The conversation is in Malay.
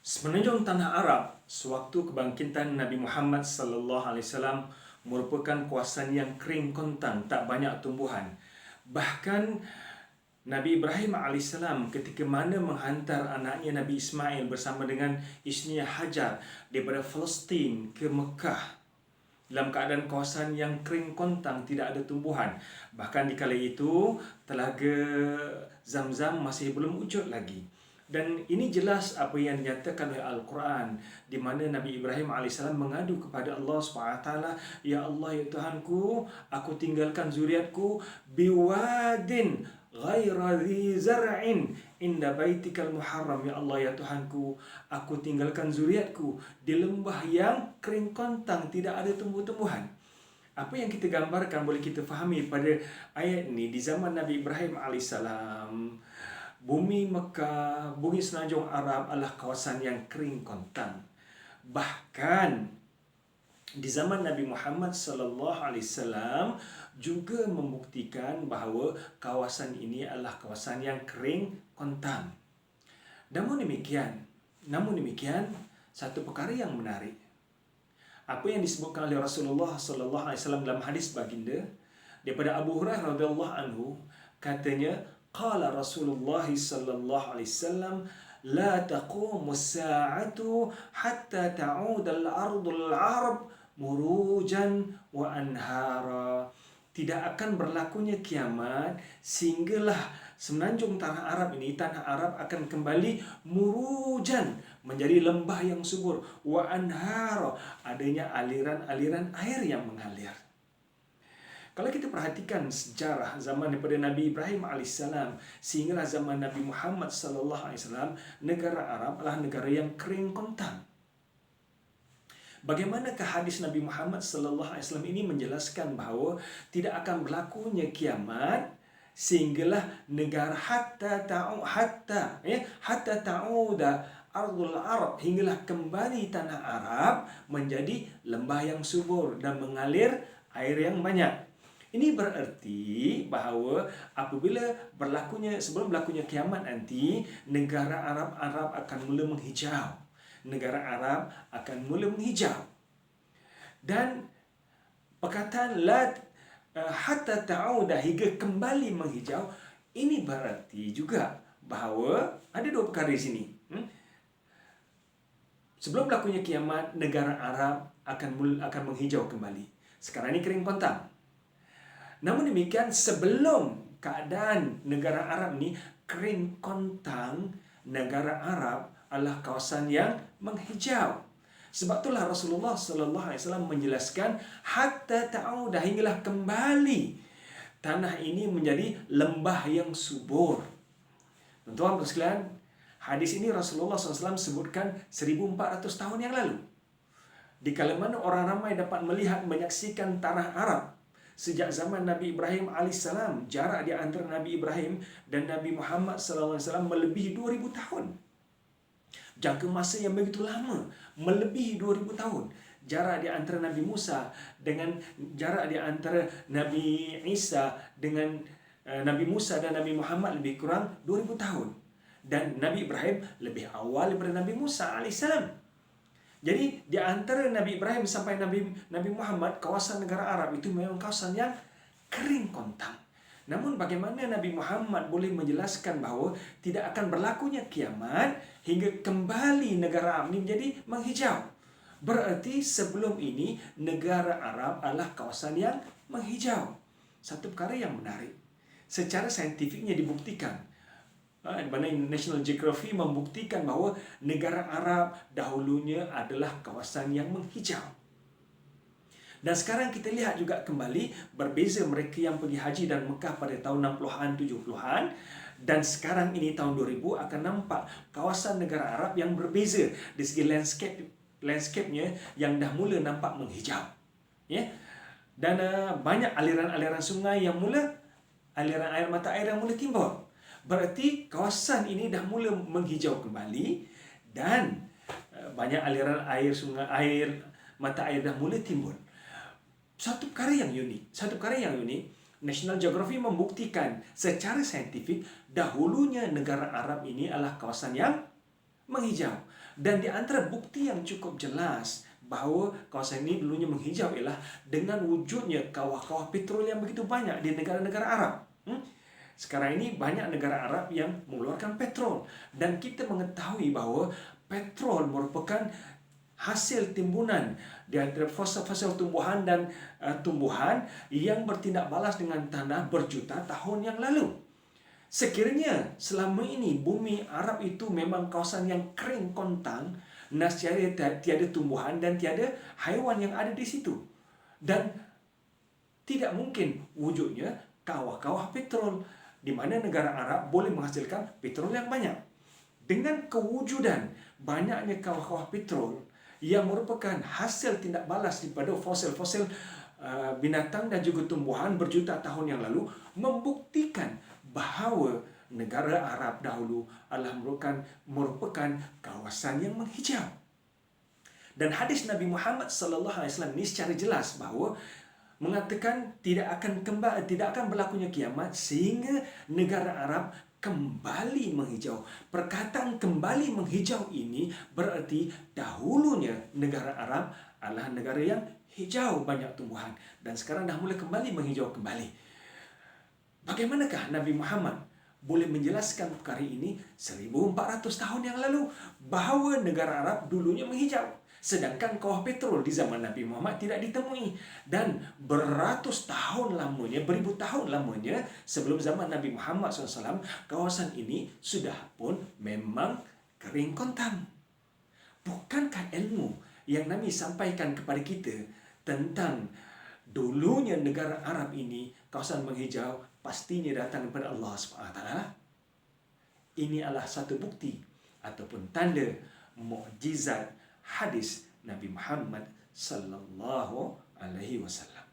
Semenanjung tanah Arab sewaktu kebangkitan Nabi Muhammad sallallahu alaihi wasallam merupakan kawasan yang kering kontang, tak banyak tumbuhan. Bahkan Nabi Ibrahim alaihissalam ketika mana menghantar anaknya Nabi Ismail bersama dengan isterinya Hajar daripada Palestin ke Mekah dalam keadaan kawasan yang kering kontang, tidak ada tumbuhan. Bahkan di kala itu telaga Zam-Zam masih belum wujud lagi. Dan ini jelas apa yang dinyatakan oleh Al-Quran, di mana Nabi Ibrahim AS mengadu kepada Allah SWT, Ya Allah, ya Tuhanku, aku tinggalkan zuriatku biwadin ghaira dhi zar'in inda baitikal muharram. Ya Allah, ya Tuhanku, aku tinggalkan zuriatku di lembah yang kering kontang, tidak ada tumbuh-tumbuhan. Apa yang kita gambarkan boleh kita fahami pada ayat ini, di zaman Nabi Ibrahim alaihissalam, bumi Mekah, bumi semenanjung Arab adalah kawasan yang kering kontang. Bahkan di zaman Nabi Muhammad sallallahu alaihi wasallam juga membuktikan bahawa kawasan ini adalah kawasan yang kering kontang. Namun demikian, satu perkara yang menarik, apa yang disebutkan oleh Rasulullah sallallahu alaihi wasallam dalam hadis baginda daripada Abu Hurairah radhiyallahu anhu, katanya, qala Rasulullah sallallahu alaihi wasallam, la taqumu as-sa'atu hatta ta'uda al-ardu al-'arab murujan wa anhara. Tidak akan berlakunya kiamat sehinggalah semenanjung tanah Arab ini, tanah Arab akan kembali murujan, menjadi lembah yang subur, wa anhara, adanya aliran-aliran air yang mengalir. Kalau kita perhatikan sejarah zaman daripada Nabi Ibrahim alaihissalam sehinggalah zaman Nabi Muhammad sallallahu alaihi wasallam, negara Arab adalah negara yang kering kontang. Bagaimanakah hadis Nabi Muhammad sallallahu alaihi wasallam ini menjelaskan bahawa tidak akan berlakunya kiamat sehinggalah negara hatta ta'uda ardul Arab, hinggalah kembali tanah Arab menjadi lembah yang subur dan mengalir air yang banyak. Ini bererti bahawa apabila sebelum berlakunya kiamat nanti, negara Arab akan mula menghijau. Negara Arab akan mula menghijau. Dan perkataan hatta ta'uda, hingga kembali menghijau, ini berarti juga bahawa ada dua perkara di sini. Sebelum berlakunya kiamat, negara Arab akan menghijau kembali. Sekarang ini kering kontang. Namun demikian, sebelum keadaan negara Arab ni kering kontang, negara Arab adalah kawasan yang menghijau. Sebab itulah Rasulullah sallallahu alaihi wasallam menjelaskan hatta ta'uda, hinggalah kembali tanah ini menjadi lembah yang subur. Tuan-tuan sekalian, hadis ini Rasulullah SAW sebutkan 1400 tahun yang lalu. Di kala mana orang ramai dapat melihat, menyaksikan tanah Arab sejak zaman Nabi Ibrahim alaihissalam. Jarak di antara Nabi Ibrahim dan Nabi Muhammad SAW melebihi 2000 tahun. Jangka masa yang begitu lama, melebihi 2000 tahun. Jarak di antara Nabi Musa dengan jarak di antara Nabi Isa dengan Nabi Musa dan Nabi Muhammad lebih kurang 2000 tahun. Dan Nabi Ibrahim lebih awal daripada Nabi Musa alaihissalam. Jadi di antara Nabi Ibrahim sampai Nabi Muhammad, kawasan negara Arab itu memang kawasan yang kering kontang. Namun bagaimana Nabi Muhammad boleh menjelaskan bahawa tidak akan berlakunya kiamat hingga kembali negara Arab ini menjadi menghijau? Berarti sebelum ini negara Arab adalah kawasan yang menghijau. Satu perkara yang menarik, secara saintifiknya dibuktikan, di mana National Geography membuktikan bahawa negara Arab dahulunya adalah kawasan yang menghijau. Dan sekarang kita lihat juga kembali berbeza mereka yang pergi haji dan Mekah pada tahun 60-an, 70-an, dan sekarang ini tahun 2000 akan nampak kawasan negara Arab yang berbeza dari segi landscape-nya yang dah mula nampak menghijau. Ya. Dan banyak aliran-aliran sungai yang mula, aliran air mata air yang mula timbul. Berarti kawasan ini dah mula menghijau kembali dan banyak aliran air sungai, mata air dah mula timbul. Satu perkara yang unik, National Geography membuktikan secara saintifik dahulunya negara Arab ini adalah kawasan yang menghijau. Dan di antara bukti yang cukup jelas bahawa kawasan ini dulunya menghijau ialah dengan wujudnya kawah-kawah petrol yang begitu banyak di negara-negara Arab. Sekarang ini banyak negara Arab yang mengeluarkan petrol. Dan kita mengetahui bahawa petrol merupakan hasil timbunan di antara fossil-fossil tumbuhan dan tumbuhan yang bertindak balas dengan tanah berjuta tahun yang lalu. Sekiranya selama ini bumi Arab itu memang kawasan yang kering kontang, nescaya tiada tumbuhan dan tiada haiwan yang ada di situ. Dan tidak mungkin wujudnya kawah-kawah petrol di mana negara Arab boleh menghasilkan petrol yang banyak. Dengan kewujudan banyaknya kawah-kawah petrol yang merupakan hasil tindak balas daripada fosil-fosil binatang dan juga tumbuhan berjuta tahun yang lalu, membuktikan bahawa negara Arab dahulu adalah merupakan kawasan yang menghijau. Dan hadis Nabi Muhammad SAW ini secara jelas bahawa mengatakan tidak akan berlakunya kiamat sehingga negara Arab kembali menghijau. Perkataan kembali menghijau ini berarti dahulunya negara Arab adalah negara yang hijau banyak tumbuhan dan sekarang dah mulai kembali menghijau kembali. Bagaimanakah Nabi Muhammad boleh menjelaskan perkara ini 1400 tahun yang lalu bahawa negara Arab dulunya menghijau? Sedangkan kawah petrol di zaman Nabi Muhammad tidak ditemui. Dan beratus tahun lamanya, beribu tahun lamanya sebelum zaman Nabi Muhammad SAW, kawasan ini sudah pun memang kering kontang. Bukankah ilmu yang Nabi sampaikan kepada kita tentang dulunya negara Arab ini, kawasan menghijau, pastinya datang daripada Allah SWT? Ini adalah satu bukti ataupun tanda mukjizat hadis Nabi Muhammad sallallahu alaihi wasallam.